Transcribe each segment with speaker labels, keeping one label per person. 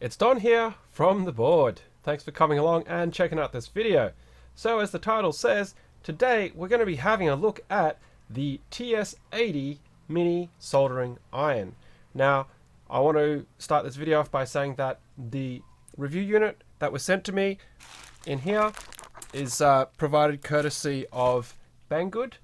Speaker 1: It's Don here from the board. Thanks for coming along and checking out this video. So as the title says, today we're going to be having a look at the TS80 mini soldering iron. Now, I want to start this video off by saying that the review unit that was sent to me in here is provided courtesy of Banggood,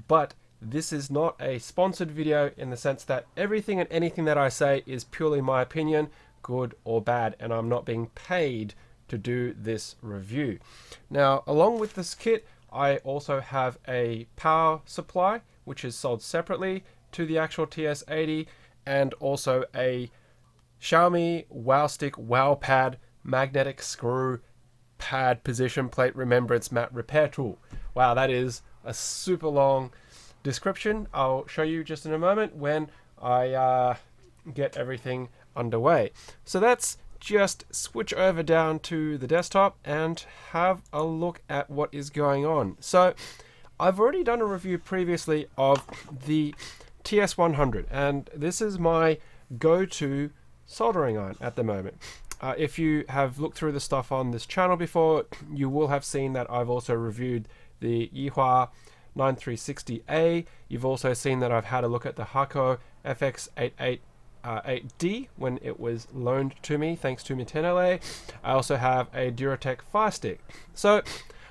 Speaker 1: but this is not a sponsored video in the sense that everything and anything that I say is purely my opinion, good or bad, and I'm not being paid to do this review. Now, along with this kit, I also have a power supply, which is sold separately to the actual TS80, and also a Xiaomi Wowstick Wowpad magnetic screw pad position plate remembrance mat repair tool. Wow, that is a super long description. I'll show you just in a moment when I get everything underway. So let's just switch over down to the desktop and have a look at what is going on. So I've already done a review previously of the TS100, and this is my go-to soldering iron at the moment. If you have looked through the stuff on this channel before, you will have seen that I've also reviewed the Yihua 9360A. You've also seen that I've had a look at the Hako FX888D when it was loaned to me thanks to Mitenele. I also have a Duratec Fire Stick. So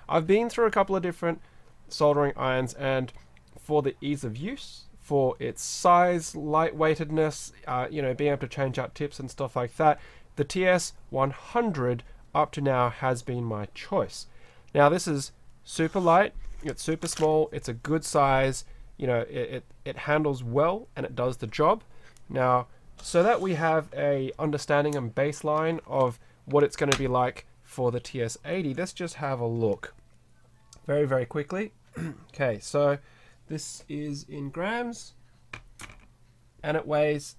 Speaker 1: I've been through a couple of different soldering irons, and for the ease of use, for its size, lightweightedness, being able to change out tips and stuff like that, the TS100 up to now has been my choice. Now this is super light, it's super small, it's a good size, it handles well and it does the job. Now, so that we have a understanding and baseline of what it's going to be like for the TS80, let's just have a look very, very quickly. Okay, so this is in grams and it weighs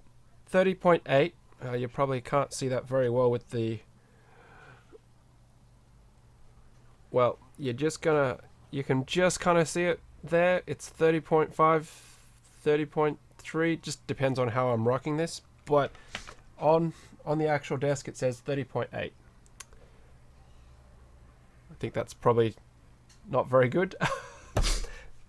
Speaker 1: 30.8. You probably can't see that very well with the... Well, you can just kind of see it there. It's 30.5, 30.3, just depends on how I'm rocking this. But on the actual desk it says 30.8. I think that's probably not very good.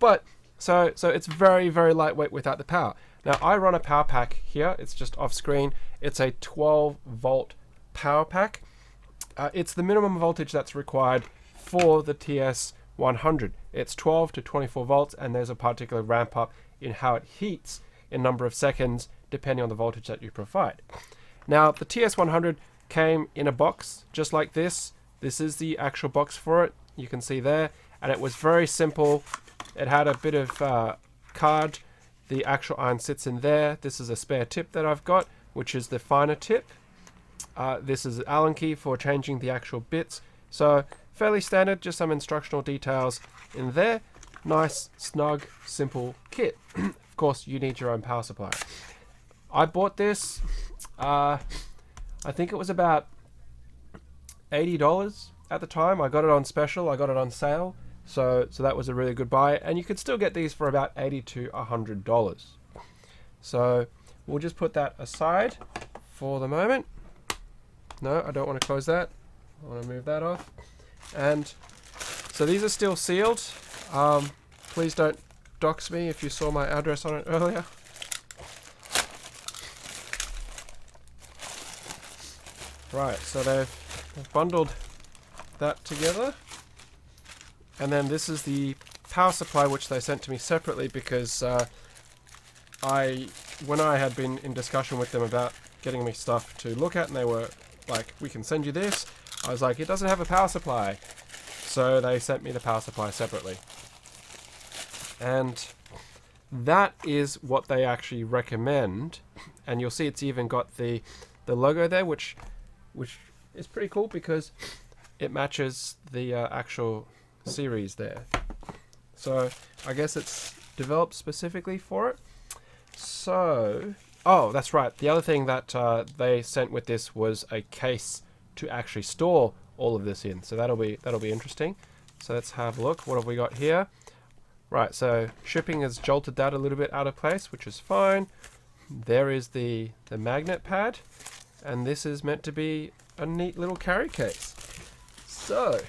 Speaker 1: But so it's very, very lightweight without the power. Now I run a power pack here, it's just off screen. It's a 12 volt power pack. It's the minimum voltage that's required for the TS100. It's 12 to 24 volts, and there's a particular ramp up in how it heats in number of seconds depending on the voltage that you provide. Now the TS100 came in a box just like this. This is the actual box for it, you can see there, and it was very simple. It had a bit of card. The actual iron sits in there. This is a spare tip that I've got, which is the finer tip. This is an Allen key for changing the actual bits. So fairly standard, just some instructional details in there. Nice, snug, simple kit. Of course, you need your own power supply. I bought this, I think it was about $80 at the time. I got it on special, I got it on sale. So that was a really good buy, and you could still get these for about $80 to $100. So we'll just put that aside for the moment. No, I don't want to close that. I want to move that off. And so these are still sealed. Please don't dox me if you saw my address on it earlier. Right, so they've bundled that together. And then this is the power supply, which they sent to me separately because when I had been in discussion with them about getting me stuff to look at, and they were like, we can send you this, I was like, it doesn't have a power supply. So they sent me the power supply separately. And that is what they actually recommend. And you'll see it's even got the logo there, which is pretty cool because it matches the actual series there. So I guess it's developed specifically for it. So, oh, that's right. The other thing that they sent with this was a case to actually store all of this in. So that'll be interesting. So let's have a look. What have we got here? Right, so shipping has jolted that a little bit out of place, which is fine. There is the magnet pad, and this is meant to be a neat little carry case. So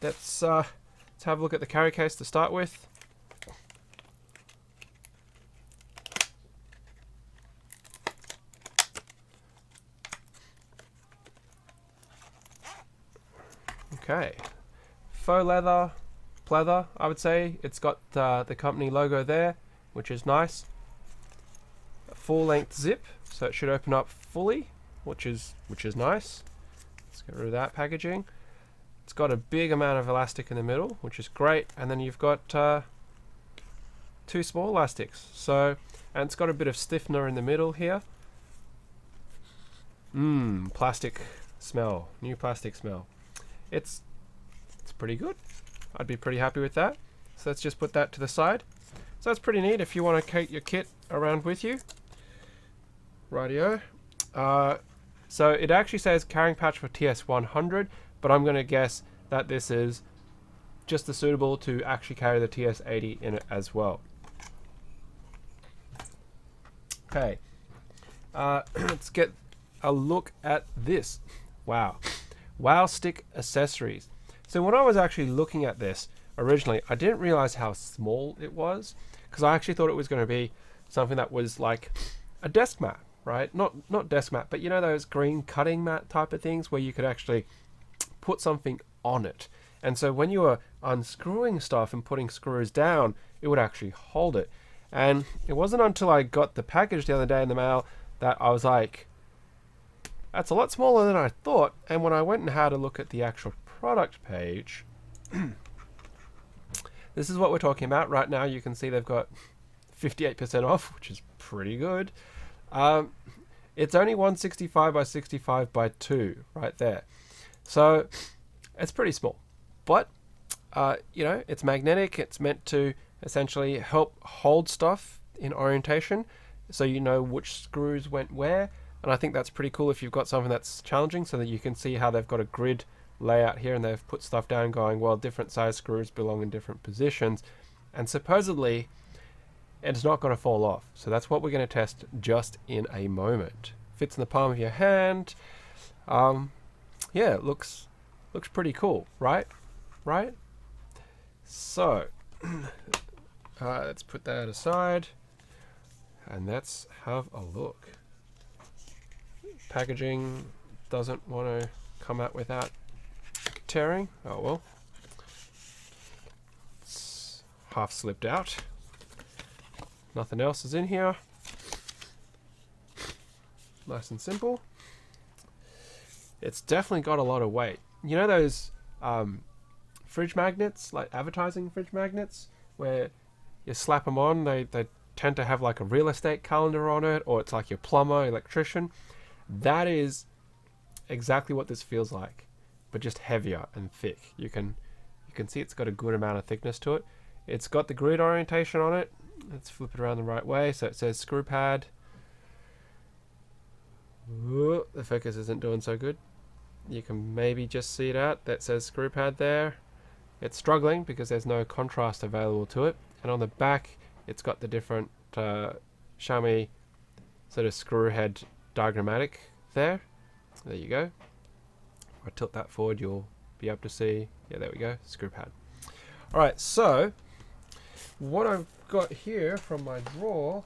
Speaker 1: let's have a look at the carry case to start with. Okay, faux leather, pleather, I would say. It's got the company logo there, which is nice. A full-length zip, so it should open up fully, which is nice. Let's get rid of that packaging. It's got a big amount of elastic in the middle, which is great, and then you've got 2 small elastics. So, and it's got a bit of stiffener in the middle here. Plastic smell, new plastic smell. It's pretty good. I'd be pretty happy with that. So let's just put that to the side. So that's pretty neat if you want to take your kit around with you. Rightio. So it actually says carrying pouch for TS100, but I'm going to guess that this is just as suitable to actually carry the TS80 in it as well. Okay. Let's get a look at this. Wow. Wow stick accessories. So when I was actually looking at this originally, I didn't realize how small it was, because I actually thought it was going to be something that was like a desk mat, right? Not desk mat, but you know those green cutting mat type of things where you could actually put something on it. And so when you were unscrewing stuff and putting screws down, it would actually hold it. And it wasn't until I got the package the other day in the mail that I was like, that's a lot smaller than I thought. And when I went and had a look at the actual product page, this is what we're talking about. Right now you can see they've got 58% off, which is pretty good. It's only 165 by 65 by 2 right there. So it's pretty small. But, you know, it's magnetic. It's meant to essentially help hold stuff in orientation, so you know which screws went where. And I think that's pretty cool if you've got something that's challenging, so that you can see how they've got a grid layout here and they've put stuff down going, well, different size screws belong in different positions. And supposedly it's not going to fall off. So that's what we're going to test just in a moment. Fits in the palm of your hand. Yeah, it looks pretty cool, right? Right? So let's put that aside and let's have a look. Packaging doesn't want to come out without tearing. Oh well. It's half slipped out. Nothing else is in here. Nice and simple. It's definitely got a lot of weight. You know those fridge magnets, like advertising fridge magnets, where you slap them on, they tend to have like a real estate calendar on it, or it's like your plumber, electrician. That is exactly what this feels like, but just heavier and thick. You can see it's got a good amount of thickness to it. It's got the grid orientation on it. Let's flip it around the right way. So it says screw pad. Ooh, the focus isn't doing so good. You can maybe just see it out. That says screw pad there. It's struggling because there's no contrast available to it. And on the back, it's got the different Xiaomi sort of screw head diagrammatic there. There you go. If I tilt that forward, you'll be able to see. Yeah, there we go. Screw pad. All right, so what I've got here from my drawer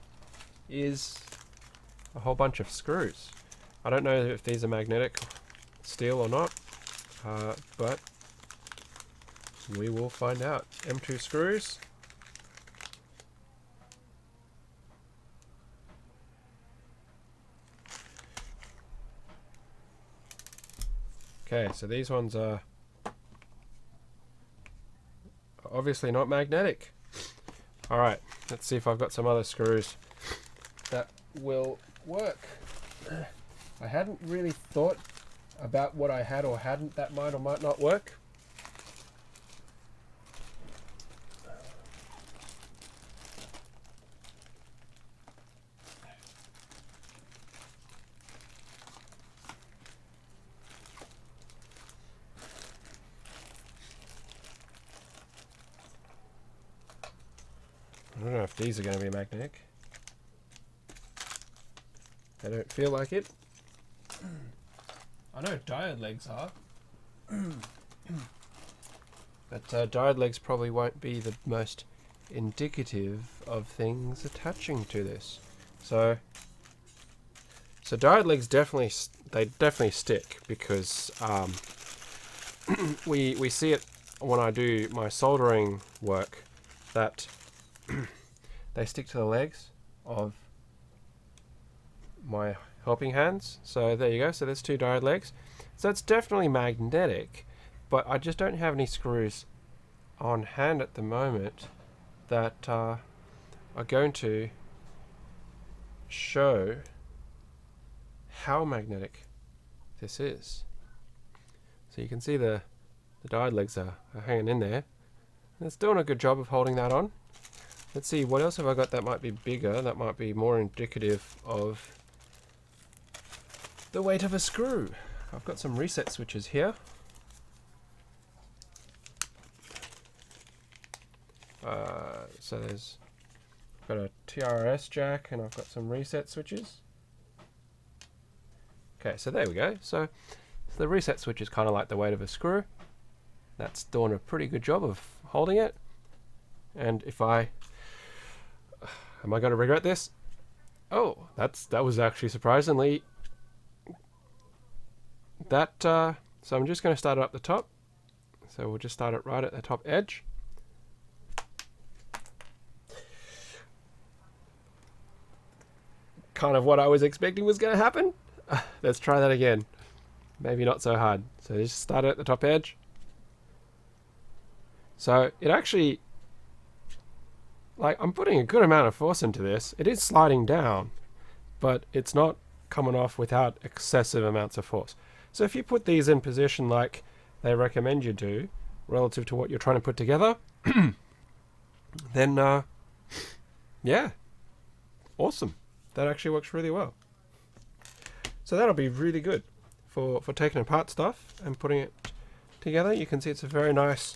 Speaker 1: is a whole bunch of screws. I don't know if these are magnetic steel or not, but we will find out. M2 screws. Okay, so these ones are obviously not magnetic. All right, let's see if I've got some other screws that will work. I hadn't really thought about what I had or hadn't that might or might not work. I don't know if these are going to be magnetic. They don't feel like it. I know diode legs are. But diode legs probably won't be the most indicative of things attaching to this. So diode legs definitely stick because we see it when I do my soldering work that they stick to the legs of my helping hands. So there you go. So there's 2 diode legs. So it's definitely magnetic, but I just don't have any screws on hand at the moment that are going to show how magnetic this is. So you can see the diode legs are hanging in there. And it's doing a good job of holding that on. Let's see, what else have I got that might be bigger, that might be more indicative of the weight of a screw. I've got some reset switches here. So there's got a TRS jack and I've got some reset switches. Okay, so there we go. So the reset switch is kind of like the weight of a screw. That's doing a pretty good job of holding it. And if am I going to regret this? Oh, that was actually surprisingly so I'm just going to start it up the top. So we'll just start it right at the top edge. Kind of what I was expecting was going to happen. Let's try that again. Maybe not so hard. So just start it at the top edge. So it actually, like, I'm putting a good amount of force into this. It is sliding down, but it's not coming off without excessive amounts of force. So if you put these in position like they recommend you do, relative to what you're trying to put together, then yeah, awesome. That actually works really well. So that'll be really good for taking apart stuff and putting it together. You can see it's a very nice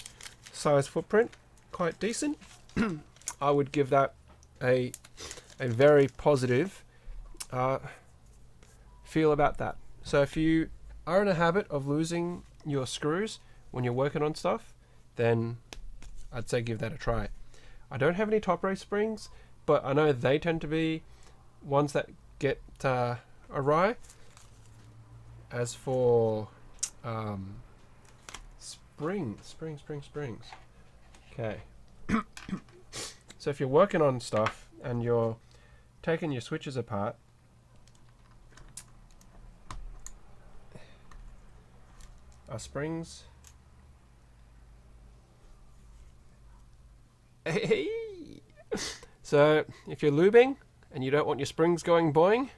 Speaker 1: size footprint, quite decent. I would give that a very positive feel about that. So if you are in a habit of losing your screws when you're working on stuff, then I'd say give that a try. I don't have any top race springs, but I know they tend to be ones that get awry. As for springs. Okay. So if you're working on stuff and you're taking your switches apart, are springs. Hey. So if you're lubing and you don't want your springs going boing,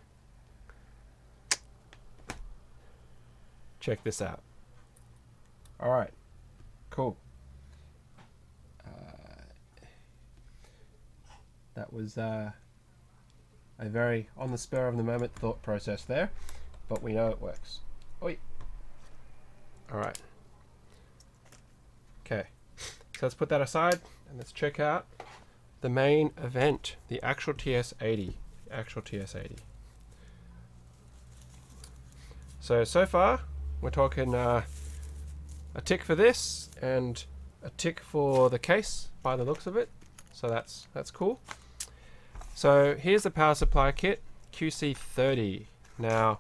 Speaker 1: check this out. All right, cool. That was a very on the spur of the moment thought process there, but we know it works. Oi. All right. Okay, so let's put that aside and let's check out the main event, the actual TS80. So far, we're talking a tick for this and a tick for the case by the looks of it. So that's cool. So here's the power supply kit, QC3.0. Now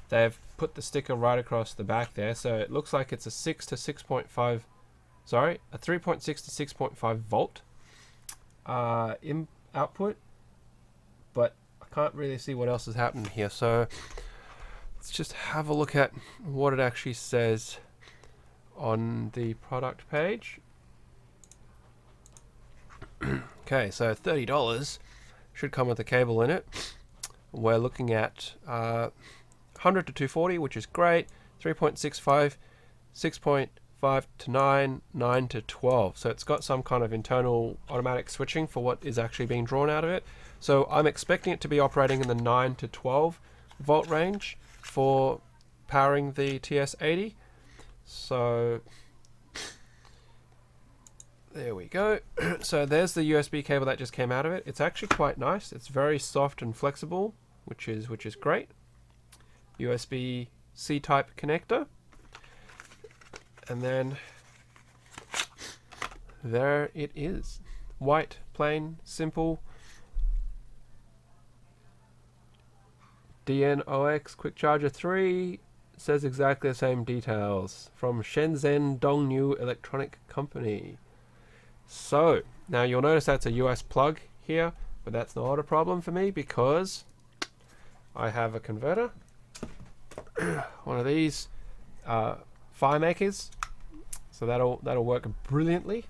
Speaker 1: they've put the sticker right across the back there, so it looks like it's a 3.6 to 6.5 volt output, but I can't really see what else is happening here. So let's just have a look at what it actually says on the product page. Okay, so $30 should come with a cable in it. We're looking at 100 to 240, which is great. 3.65, 6.5 to 9, 9 to 12. So it's got some kind of internal automatic switching for what is actually being drawn out of it. So I'm expecting it to be operating in the 9 to 12 volt range for powering the TS80. So there we go. So there's the USB cable that just came out of it. It's actually quite nice. It's very soft and flexible, which is great. USB C-type connector. And then there it is. White, plain, simple. DNOX Quick Charger 3 says exactly the same details from Shenzhen Dongnu Electronic Company. So now you'll notice that's a US plug here, but that's not a problem for me because I have a converter, one of these fire makers, so that'll work brilliantly.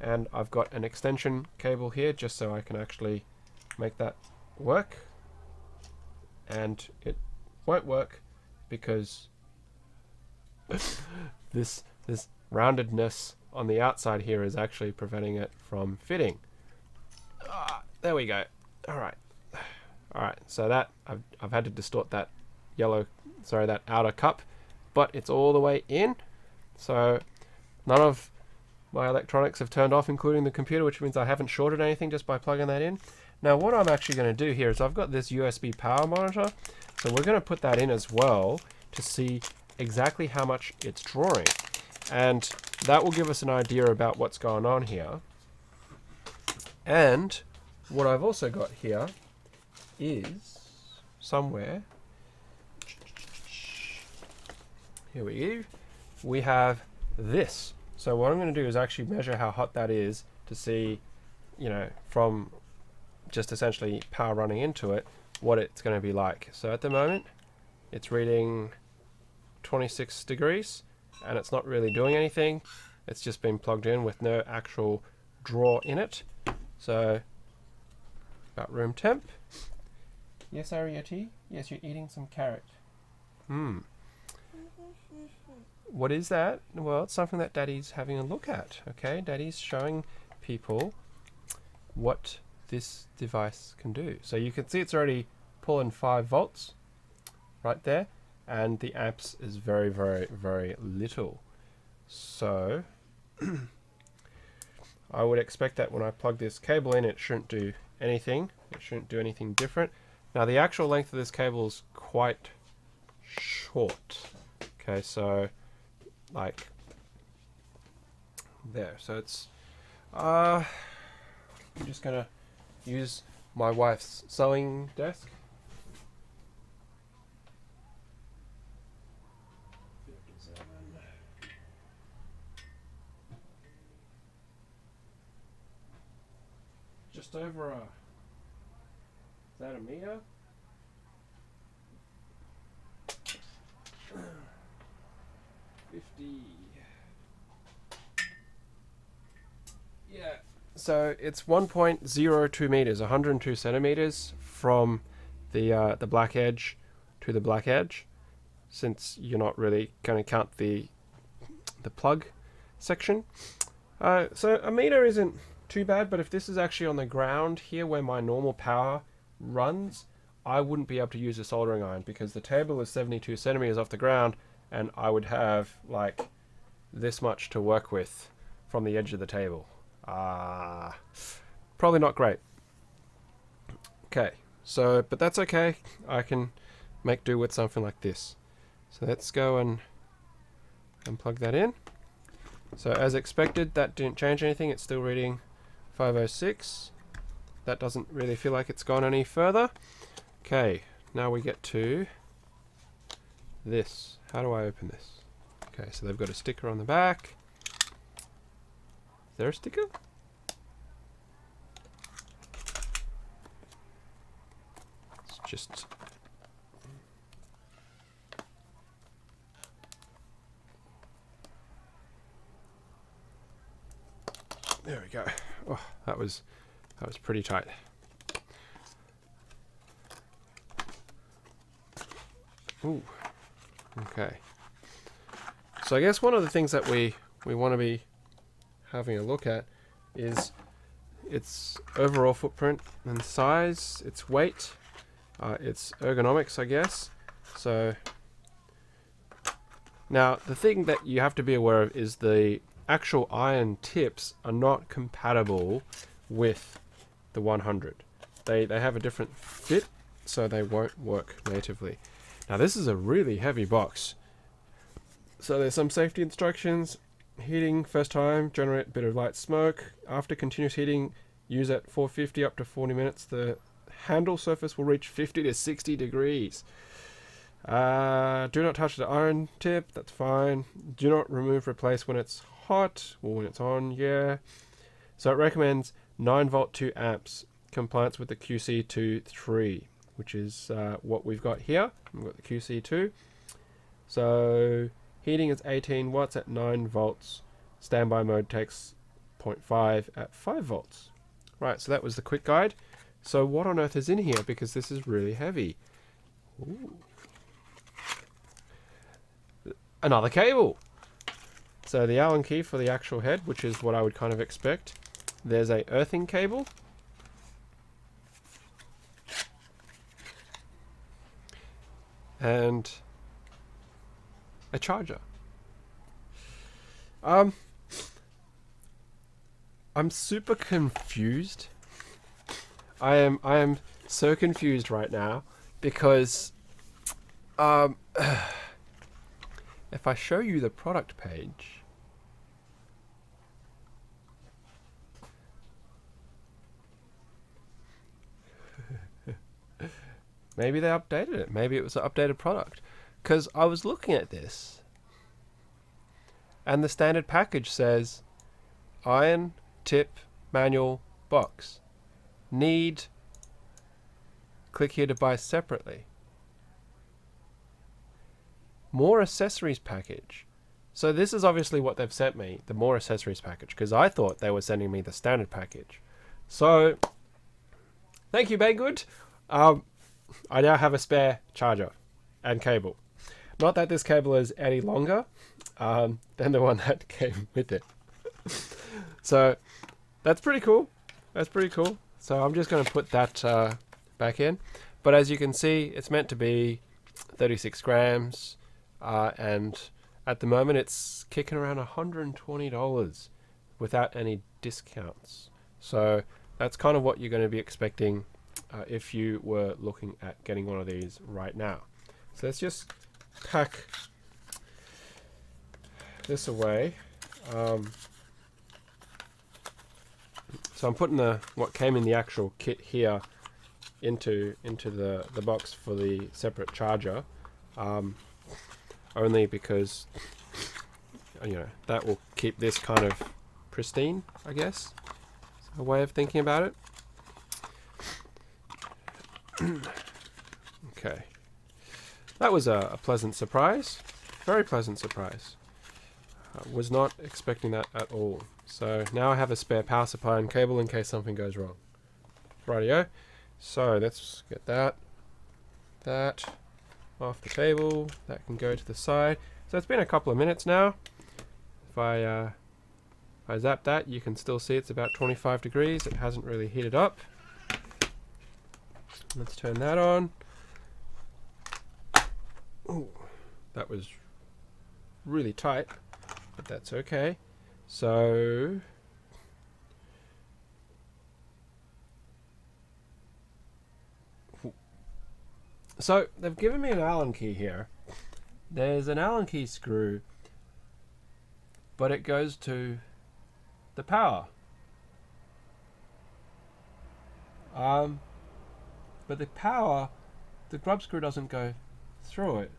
Speaker 1: And I've got an extension cable here just so I can actually make that work. And it won't work because this roundedness on the outside here is actually preventing it from fitting. There we go. All right. So that I've had to distort that that outer cup, but it's all the way in. So none of my electronics have turned off, including the computer, which means I haven't shorted anything just by plugging that in. Now what I'm actually going to do here is I've got this USB power monitor, so we're going to put that in as well to see exactly how much it's drawing, and that will give us an idea about what's going on here. And what I've also got here is somewhere, here we go, we have this. So what I'm going to do is actually measure how hot that is to see, you know, from just essentially power running into it, what it's going to be like. So at the moment it's reading 26 degrees and it's not really doing anything. It's just been plugged in with no actual draw in it. So about room temp. Yes, Ariete? Yes, you're eating some carrot. What is that? Well, it's something that Daddy's having a look at. Okay, Daddy's showing people what this device can do. So you can see it's already pulling 5 volts right there, and the amps is very, very, very little. So I would expect that when I plug this cable in, it shouldn't do anything. It shouldn't do anything different. Now the actual length of this cable is quite short. Okay, so like there. So it's I'm just gonna use my wife's sewing desk. Just over a, is that a meter? Yeah, so it's 1.02 meters, 102 centimeters from the black edge to the black edge, since you're not really going to count the plug section. So a meter isn't too bad, but if this is actually on the ground here where my normal power runs, I wouldn't be able to use a soldering iron because the table is 72 centimeters off the ground, and I would have like this much to work with from the edge of the table. Probably not great. Okay, so, but that's okay. I can make do with something like this. So let's go and plug that in. So as expected, that didn't change anything. It's still reading 506. That doesn't really feel like it's gone any further. Okay, now we get to this. How do I open this? Okay, so they've got a sticker on the back. Is there a sticker? It's just... There we go. Oh, that was pretty tight. Ooh. Okay. So I guess one of the things that we want to be having a look at is its overall footprint and size, its weight, its ergonomics, I guess. So now the thing that you have to be aware of is the actual iron tips are not compatible with the 100. They have a different fit, so they won't work natively. Now this is a really heavy box. So there's some safety instructions. Heating first time, generate a bit of light smoke. After continuous heating, use at 450 up to 40 minutes. The handle surface will reach 50 to 60 degrees. Do not touch the iron tip, that's fine. Do not remove, replace when it's hot, or when it's on, yeah. So it recommends 9 volt 2 amps, compliance with the QC3.0, which is what we've got here. We've got the QC2. So heating is 18 watts at 9 volts. Standby mode takes 0.5 at 5 volts. Right, so that was the quick guide. So what on earth is in here? Because this is really heavy. Ooh. Another cable. So the Allen key for the actual head, which is what I would kind of expect. There's a earthing cable. And a charger. I'm super confused. I am so confused right now because if I show you the product page, maybe they updated it. Maybe it was an updated product. Because I was looking at this, and the standard package says iron tip manual box. Need, click here to buy separately. More accessories package. So this is obviously what they've sent me, the more accessories package, because I thought they were sending me the standard package. So, thank you, Banggood. I now have a spare charger and cable. Not that this cable is any longer than the one that came with it. So, that's pretty cool. That's pretty cool. So I'm just going to put that back in. But as you can see, it's meant to be 36 grams. And at the moment, it's kicking around $120 without any discounts. So that's kind of what you're going to be expecting if you were looking at getting one of these right now. So let's just pack this away. So I'm putting what came in the actual kit here into the box for the separate charger. Only because, you know, that will keep this kind of pristine, I guess. It's a way of thinking about it. Okay. That was a pleasant surprise. Very pleasant surprise. I was not expecting that at all. So now I have a spare power supply and cable in case something goes wrong. Rightio. So let's get that off the table. That can go to the side. So it's been a couple of minutes now. If I zap that, you can still see it's about 25 degrees. It hasn't really heated up. Let's turn that on. Ooh, that was really tight, but that's okay. So they've given me an Allen key here. There's an Allen key screw, but it goes to the power. But the power, the grub screw doesn't go through it.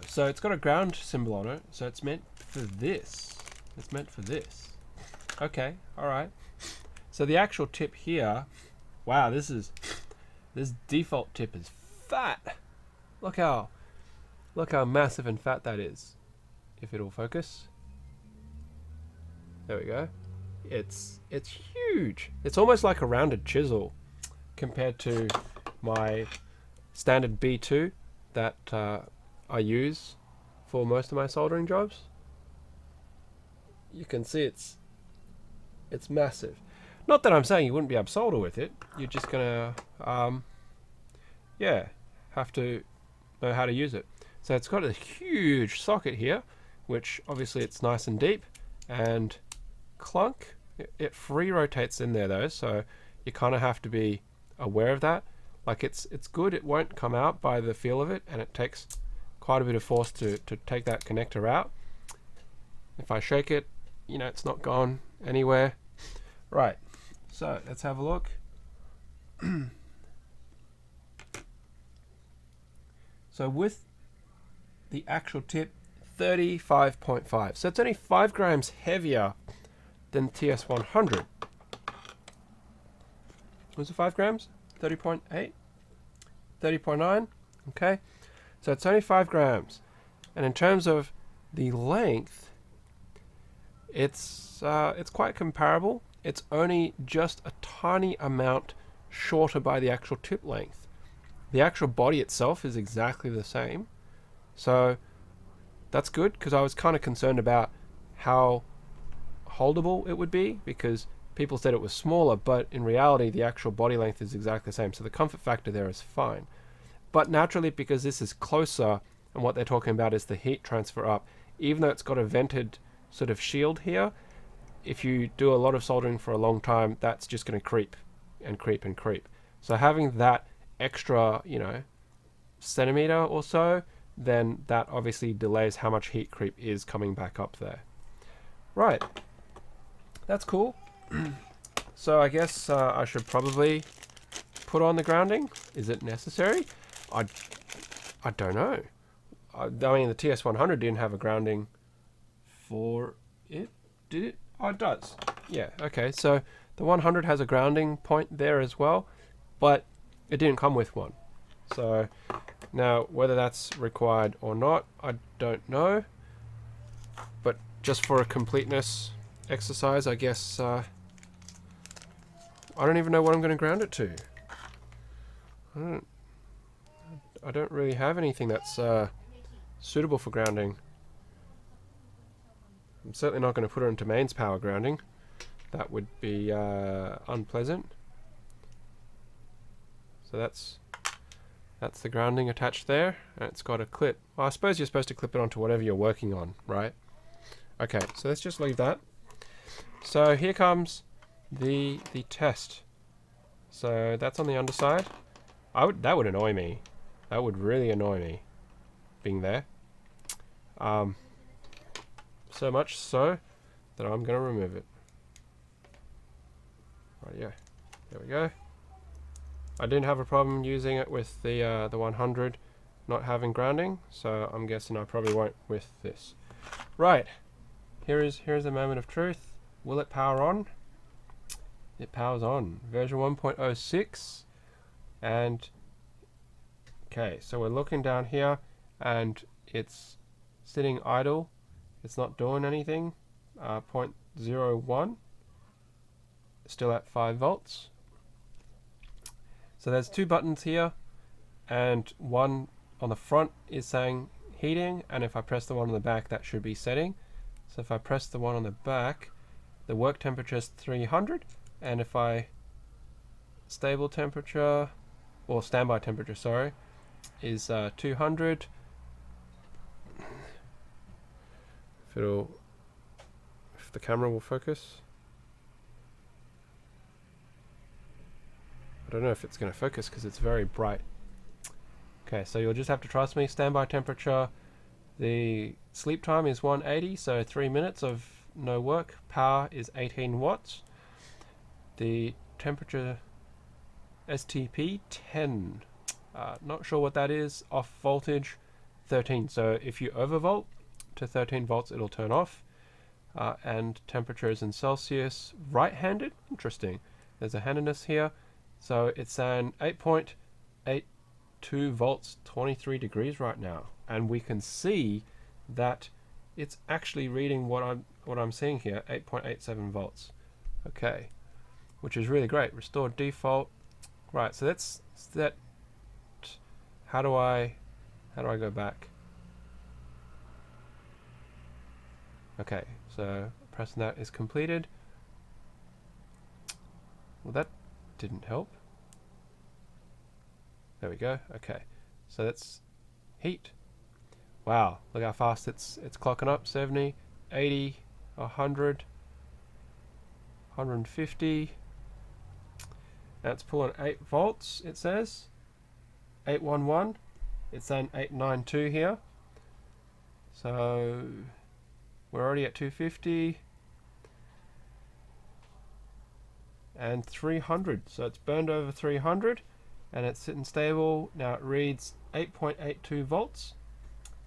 Speaker 1: So it's got a ground symbol on it, so it's meant for this. It's meant for this. Okay, alright. So the actual tip here, wow, this default tip is fat. Look how massive and fat that is. If it'll focus. There we go. It's huge. It's almost like a rounded chisel compared to my standard B2 that I use for most of my soldering jobs. You can see it's massive. Not that I'm saying you wouldn't be able to solder with it. You're just gonna have to know how to use it. So it's got a huge socket here, which obviously it's nice and deep, and it free rotates in there though, so you kind of have to be aware of that. Like it's good. It won't come out by the feel of it, and it takes quite a bit of force to take that connector out. If I shake it, you know, it's not gone anywhere. Right, so let's have a look. So with the actual tip, 35.5. So it's only 5 grams heavier than TS100. Was it 5 grams? 30.8? 30.9? Okay. So it's only 5 grams. And in terms of the length, it's quite comparable. It's only just a tiny amount shorter by the actual tip length. The actual body itself is exactly the same. So that's good, because I was kind of concerned about how holdable it would be, because people said it was smaller, but in reality the actual body length is exactly the same. So the comfort factor there is fine. But naturally, because this is closer, and what they're talking about is the heat transfer up, even though it's got a vented sort of shield here, if you do a lot of soldering for a long time, that's just going to creep and creep and creep. So having that extra, you know, centimeter or so, then that obviously delays how much heat creep is coming back up there. Right, that's cool. So I guess I should probably put on the grounding. Is it necessary? I don't know. I mean, the TS100 didn't have a grounding for it, did it? Oh, it does. Yeah, okay, so the 100 has a grounding point there as well, but it didn't come with one. So now whether that's required or not, I don't know. But just for a completeness exercise, I guess I don't even know what I'm going to ground it to. I don't really have anything that's suitable for grounding. I'm certainly not going to put it into mains power grounding. That would be unpleasant. So that's the grounding attached there, and it's got a clip. Well, I suppose you're supposed to clip it onto whatever you're working on, right? Okay, so let's just leave that. So here comes the test. So that's on the underside. That would annoy me. That would really annoy me, being there. So much so that I'm going to remove it. Right, yeah. There we go. I didn't have a problem using it with the 100 not having grounding, so I'm guessing I probably won't with this. Right. Here's a moment of truth. Will it power on? It powers on. Version 1.06, and okay, so we're looking down here and it's sitting idle. It's not doing anything. 0.01, still at 5 volts. So there's 2 buttons here, and one on the front is saying heating, and if I press the one on the back, that should be setting. So if I press the one on the back, the work temperature is 300, and if I stable temperature, or standby temperature, sorry, is 200. If the camera will focus. I don't know if it's going to focus because it's very bright. Okay, so you'll just have to trust me. Standby temperature. The sleep time is 180, so 3 minutes of no work. Power is 18 watts. The temperature STP 10. Not sure what that is. Off voltage 13. So if you overvolt to 13 volts, it'll turn off. And temperature is in Celsius. Right-handed. Interesting. There's a handedness here. So it's an 8.82 volts, 23 degrees right now, and we can see that it's actually reading what I'm seeing here, 8.87 volts. Okay, which is really great. Restore default. Right, so that's that. How do I go back? Okay, so pressing that is completed. Well, that didn't help. There we go. Okay, so that's heat. Wow, look how fast it's clocking up. 70, 80, 100, 150. That's pulling 8 volts, it says. 811. It's saying 892 here. So we're already at 250 and 300. So it's burned over 300 and it's sitting stable. Now it reads 8.82 volts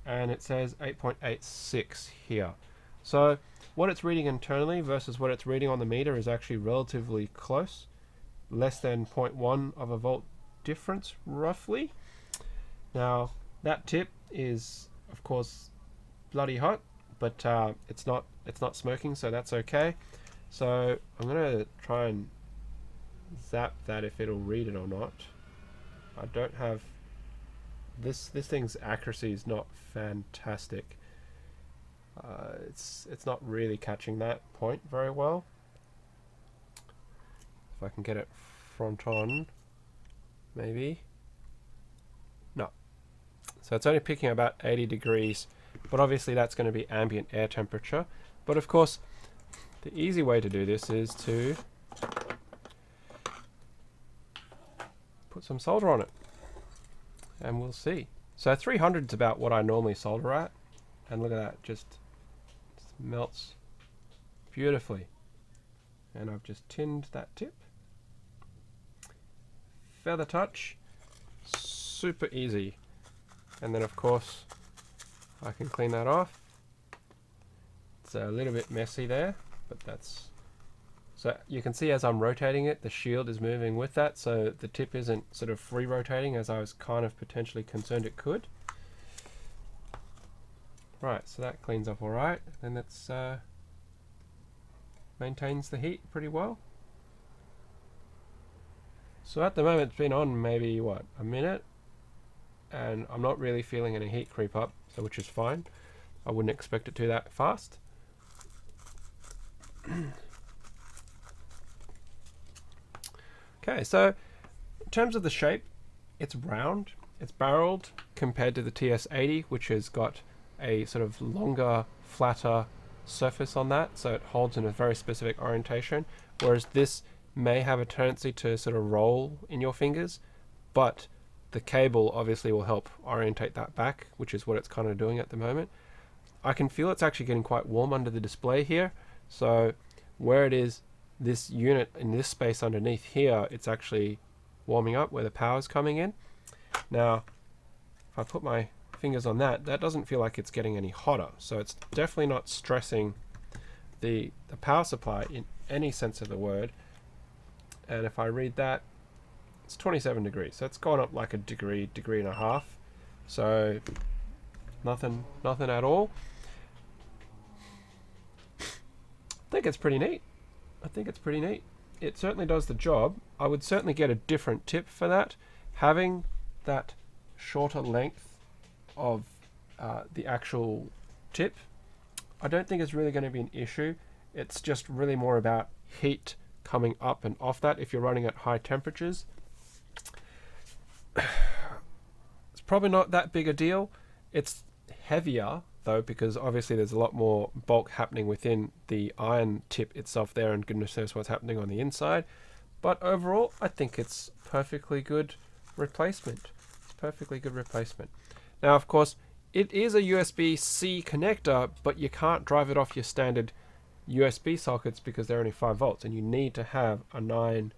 Speaker 1: and it says 8.86 here. So what it's reading internally versus what it's reading on the meter is actually relatively close. Less than 0.1 of a volt difference roughly. Now that tip is of course bloody hot, but it's not smoking, so that's okay. So I'm gonna try and zap that if it'll read it or not. I don't have this thing's accuracy is not fantastic. It's not really catching that point very well. If I can get it front on, maybe. No. So it's only picking about 80 degrees, but obviously that's going to be ambient air temperature. But of course, the easy way to do this is to put some solder on it, and we'll see. So 300 is about what I normally solder at, and look at that, just melts beautifully. And I've just tinned that tip. Feather touch, super easy. And then of course I can clean that off. It's a little bit messy there, but that's, so you can see as I'm rotating it, the shield is moving with that, so the tip isn't sort of free rotating as I was kind of potentially concerned it could. Right, so that cleans up alright, and that's maintains the heat pretty well. So at the moment it's been on maybe what, a minute, and I'm not really feeling any heat creep up, so which is fine. I wouldn't expect it to that fast. Okay, so in terms of the shape, it's round, it's barreled compared to the TS80, which has got a sort of longer, flatter surface on that, so it holds in a very specific orientation, whereas this may have a tendency to sort of roll in your fingers, but the cable obviously will help orientate that back, which is what it's kind of doing at the moment. I can feel it's actually getting quite warm under the display here, so where it is, this unit in this space underneath here, it's actually warming up where the power is coming in. Now, if I put my fingers on that, that doesn't feel like it's getting any hotter, so it's definitely not stressing the power supply in any sense of the word. And if I read that, it's 27 degrees, so it's gone up like a degree and a half, so nothing at all. I think it's pretty neat. It certainly does the job. I would certainly get a different tip for that. Having that shorter length of the actual tip, I don't think it's really going to be an issue. It's just really more about heat coming up and off that if you're running at high temperatures. It's probably not that big a deal. It's heavier though, because obviously there's a lot more bulk happening within the iron tip itself there, and goodness knows what's happening on the inside. But overall, I think it's perfectly good replacement. It's perfectly good replacement. Now, of course, it is a USB-C connector, but you can't drive it off your standard USB sockets because they're only 5 volts, and you need to have a 9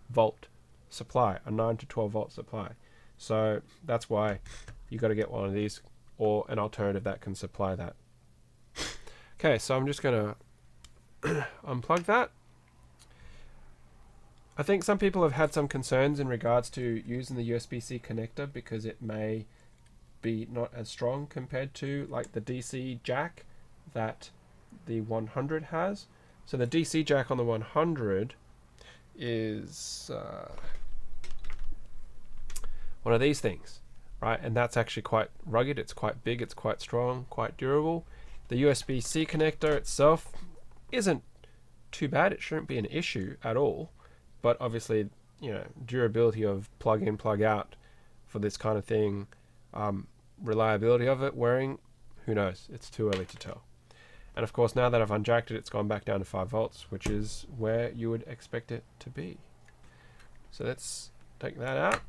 Speaker 1: volt supply, a 9 to 12 volt supply. So that's why you got to get one of these, or an alternative that can supply that. Okay, so I'm just going to unplug that. I think some people have had some concerns in regards to using the USB-C connector because it may be not as strong compared to like the DC jack that the 100 has. So the DC jack on the 100 is one of these things, right? And that's actually quite rugged, it's quite big, it's quite strong, quite durable. The USB-C connector itself isn't too bad, it shouldn't be an issue at all, but obviously, you know, durability of plug in, plug out for this kind of thing, reliability of it, wearing, who knows, it's too early to tell. And of course, now that I've unjacked it, it's gone back down to 5 volts, which is where you would expect it to be. So let's take that out.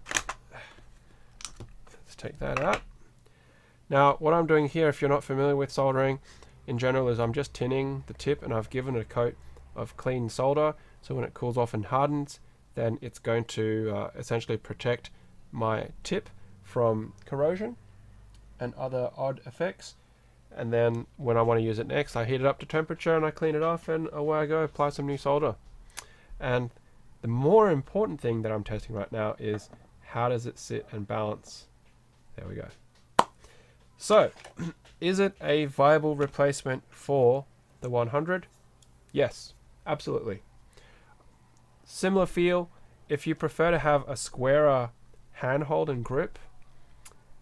Speaker 1: take that out. Now what I'm doing here, if you're not familiar with soldering in general, is I'm just tinning the tip and I've given it a coat of clean solder, so when it cools off and hardens, then it's going to essentially protect my tip from corrosion and other odd effects. And then when I want to use it next, I heat it up to temperature and I clean it off, and away I go, apply some new solder. And the more important thing that I'm testing right now is how does it sit and balance. There we go. So, is it a viable replacement for the 100? Yes, absolutely. Similar feel. If you prefer to have a squarer handhold and grip,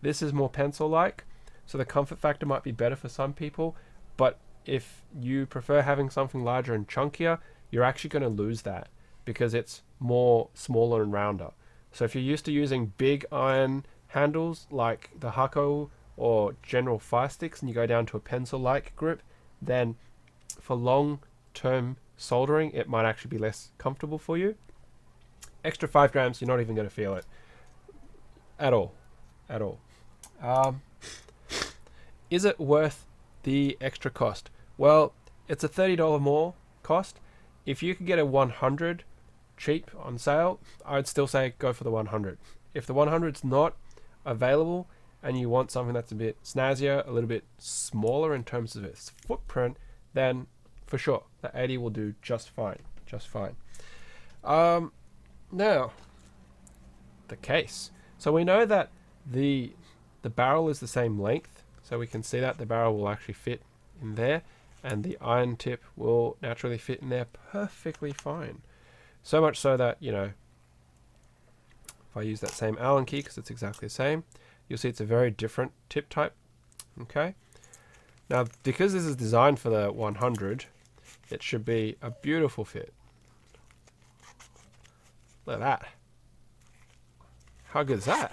Speaker 1: this is more pencil-like, so the comfort factor might be better for some people, but if you prefer having something larger and chunkier, you're actually going to lose that because it's more smaller and rounder. So if you're used to using big iron handles like the Hako or general fire sticks and you go down to a pencil-like grip, then for long-term soldering it might actually be less comfortable for you. Extra 5 grams, you're not even going to feel it at all. Is it worth the extra cost? Well, it's a $30 more cost. If you could get a 100 cheap on sale, I'd still say go for the 100. If the 100's not available and you want something that's a bit snazzier, a little bit smaller in terms of its footprint, then for sure the 80 will do just fine. Now the case. So we know that the barrel is the same length, so we can see that the barrel will actually fit in there, and the iron tip will naturally fit in there perfectly fine. So much so that, you know, if I use that same Allen key, because it's exactly the same, you'll see it's a very different tip type. Okay. Now, because this is designed for the 100, it should be a beautiful fit. Look at that. How good is that?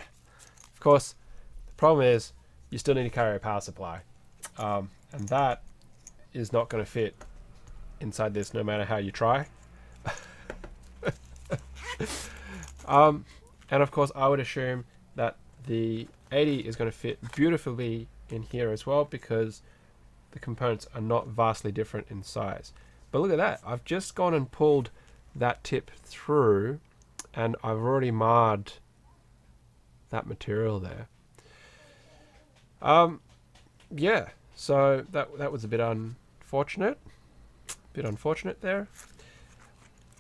Speaker 1: Of course, the problem is you still need to carry a power supply, and that is not going to fit inside this no matter how you try. And of course I would assume that the 80 is going to fit beautifully in here as well, because the components are not vastly different in size. But look at that, I've just gone and pulled that tip through and I've already marred that material there. Yeah, so that was a bit unfortunate there.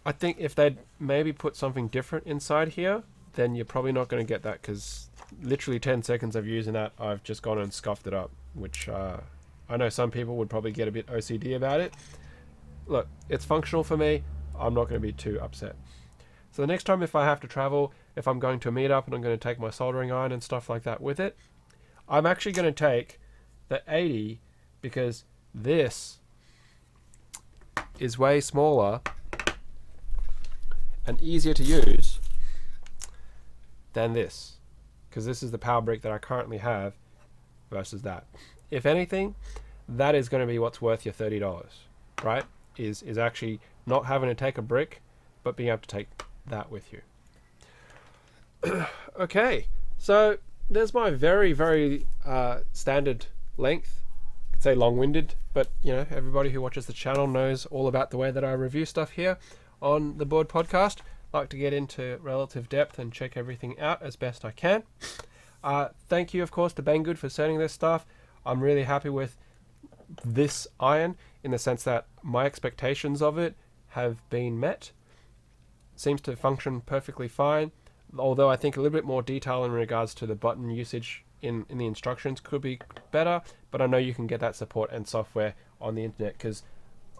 Speaker 1: I think if they'd maybe put something different inside here, then you're probably not going to get that, because literally 10 seconds of using that, I've just gone and scuffed it up, which I know some people would probably get a bit OCD about it. Look, it's functional for me. I'm not going to be too upset. So the next time if I have to travel, if I'm going to a meetup and I'm going to take my soldering iron and stuff like that with it, I'm actually going to take the 80, because this is way smaller and easier to use than this, because this is the power brick that I currently have versus that. If anything, that is going to be what's worth your $30, right? Is actually not having to take a brick, but being able to take that with you. Okay, so there's my very, very standard length. I could say long-winded, but you know, everybody who watches the channel knows all about the way that I review stuff here on the Board Podcast. I like to get into relative depth and check everything out as best I can. Thank you, of course, to Banggood for sending this stuff. I'm really happy with this iron in the sense that my expectations of it have been met. Seems to function perfectly fine, although I think a little bit more detail in regards to the button usage in the instructions could be better, but I know you can get that support and software on the internet, because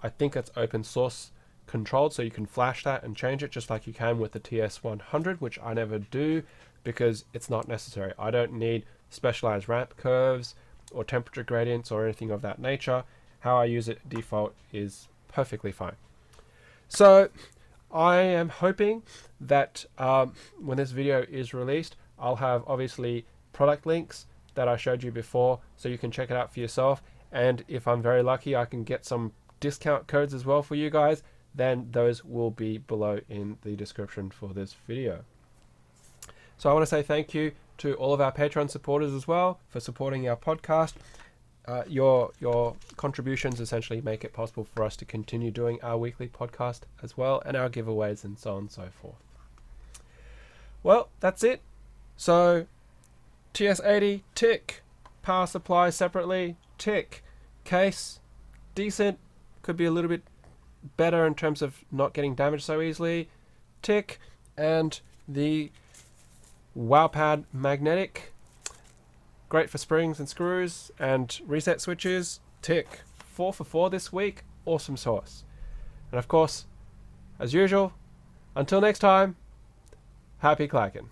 Speaker 1: I think it's open source controlled, so you can flash that and change it just like you can with the TS100, which I never do because it's not necessary. I don't need specialized ramp curves or temperature gradients or anything of that nature. How I use it default is perfectly fine. So I am hoping that when this video is released, I'll have obviously product links that I showed you before, so you can check it out for yourself. And if I'm very lucky, I can get some discount codes as well for you guys, then those will be below in the description for this video. So I want to say thank you to all of our Patreon supporters as well for supporting our podcast. Your contributions essentially make it possible for us to continue doing our weekly podcast as well, and our giveaways and so on and so forth. Well, that's it. So TS80, tick. Power supply separately, tick. Case, decent. Could be a little bit better in terms of not getting damaged so easily, tick. And the Wowpad magnetic, great for springs and screws and reset switches, tick. 4 for 4 this week, awesome sauce. And of course, as usual, until next time, happy clacking.